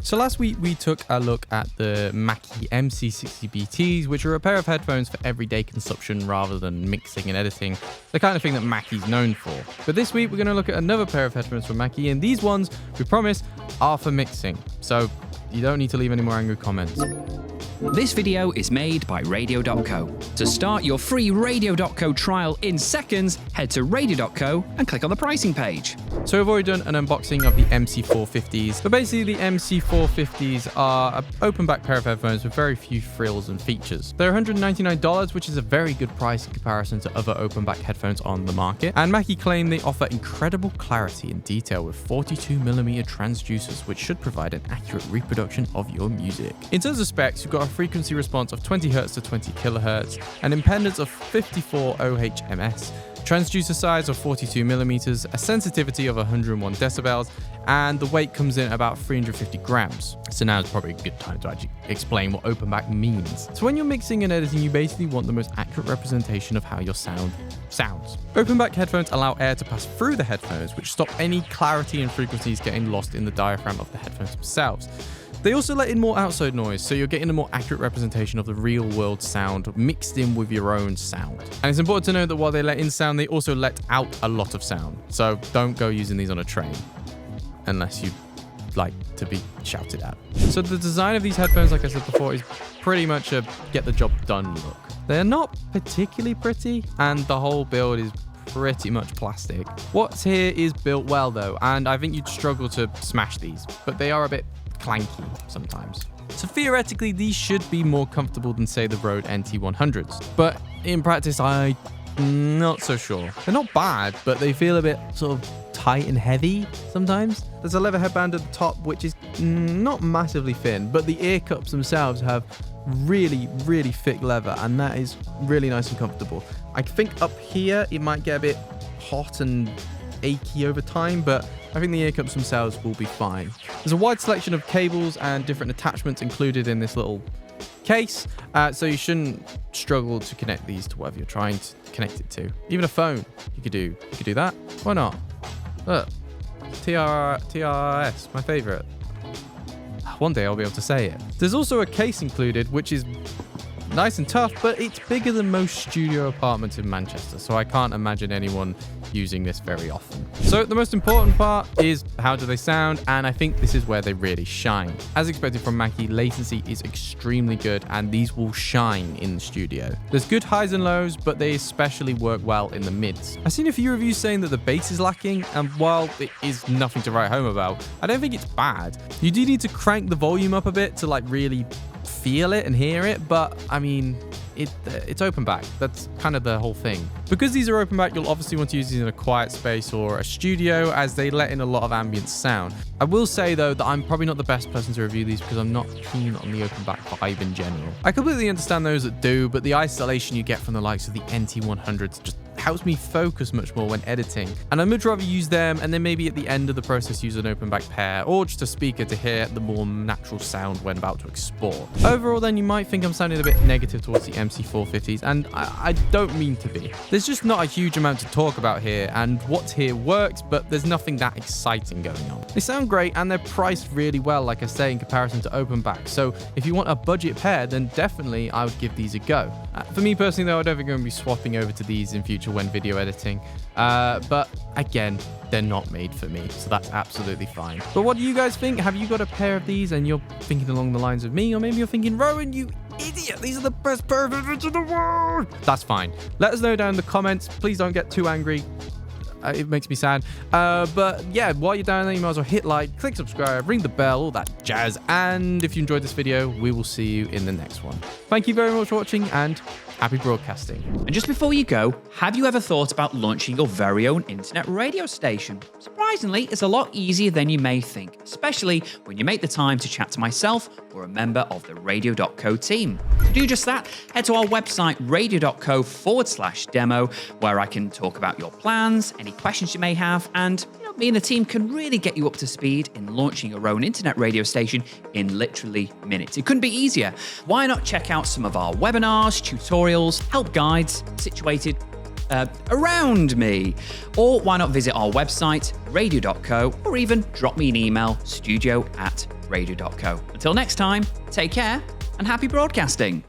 So last week we took a look at the Mackie MC-450s, which are a pair of headphones for everyday consumption rather than mixing and editing, the kind of thing that Mackie's known for. But this week we're going to look at another pair of headphones from Mackie, and these ones, we promise, are for mixing. So you don't need to leave any more angry comments. This video is made by Radio.co. To start your free Radio.co trial in seconds, head to Radio.co and click on the pricing page. So we've already done an unboxing of the MC-450s, but basically the MC-450s are an open back pair of headphones with very few frills and features. They're $199, which is a very good price in comparison to other open back headphones on the market, and Mackie claim they offer incredible clarity and detail with 42mm transducers, which should provide an accurate reproduction of your music. In terms of specs, you've got a frequency response of 20 Hz to 20 kHz, an impedance of 54 ohms, transducer size of 42mm, a sensitivity of 101 decibels, and the weight comes in about 350 grams. So now is probably a good time to actually explain what open back means. So when you're mixing and editing, you basically want the most accurate representation of how your sound sounds. Open back headphones allow air to pass through the headphones, which stop any clarity and frequencies getting lost in the diaphragm of the headphones themselves. They also let in more outside noise, so you're getting a more accurate representation of the real world sound mixed in with your own sound. And it's important to know that while they let in sound, they also let out a lot of sound. So don't go using these on a train, unless you like to be shouted at. So the design of these headphones, like I said before, is pretty much a get the job done look. They're not particularly pretty, and the whole build is pretty much plastic. What's here is built well though, and I think you'd struggle to smash these, but they are a bit clanky sometimes. So theoretically, these should be more comfortable than say the Rode NT100s, but in practice, I'm not so sure. They're not bad, but they feel a bit sort of tight and heavy sometimes. There's a leather headband at the top, which is not massively thin, but the ear cups themselves have really thick leather, and that is really nice and comfortable. I think up here it might get a bit hot and achy over time, but I think the ear cups themselves will be fine. There's a wide selection of cables and different attachments included in this little case, so you shouldn't struggle to connect these to whatever you're trying to connect it to. Even a phone, you could do that. Why not? Look, TRS, my favorite. One day I'll be able to say it. There's also a case included, which is nice and tough, but it's bigger than most studio apartments in Manchester, so I can't imagine anyone using this very often. So the most important part is how do they sound, and I think this is where they really shine. As expected from Mackie, latency is extremely good, and these will shine in the studio. There's good highs and lows, but they especially work well in the mids. I've seen a few reviews saying that the bass is lacking, and while it is nothing to write home about, I don't think it's bad. You do need to crank the volume up a bit to like really feel it and hear it, but I mean, it's open back. That's kind of the whole thing. Because these are open back, you'll obviously want to use these in a quiet space or a studio, as they let in a lot of ambient sound. I will say though that I'm probably not the best person to review these because I'm not keen on the open back vibe in general. I completely understand those that do, but the isolation you get from the likes of the NT100s just helps me focus much more when editing, and I'd much rather use them and then maybe at the end of the process use an open back pair or just a speaker to hear the more natural sound when about to export. Overall then, you might think I'm sounding a bit negative towards the MC-450s, and I don't mean to be. There's just not a huge amount to talk about here, and what's here works, but there's nothing that exciting going on. They sound great and they're priced really well, like I say, in comparison to open back, so if you want a budget pair, then definitely I would give these a go. For me personally though, I don't think I'm going to be swapping over to these in future when video editing, but again, they're not made for me, so that's absolutely fine. But what do you guys think? Have you got a pair of these and you're thinking along the lines of me, or maybe you're thinking, Rowan, you idiot, these are the best pair of headphones in the world? That's fine. Let us know down in the comments. Please don't get too angry. It makes me sad. But yeah, while you're down there, you might as well hit like, click subscribe, ring the bell, all that jazz. And if you enjoyed this video, we will see you in the next one. Thank you very much for watching, and happy broadcasting. And just before you go, have you ever thought about launching your very own internet radio station? Surprisingly, it's a lot easier than you may think, especially when you make the time to chat to myself or a member of the Radio.co team. To do just that, head to our website, radio.co/demo, where I can talk about your plans, any questions you may have, and me and the team can really get you up to speed in launching your own internet radio station in literally minutes. It couldn't be easier. Why not check out some of our webinars, tutorials, help guides situated around me. Or why not visit our website, Radio.co, or even drop me an email, studio@radio.co. Until next time, take care and happy broadcasting.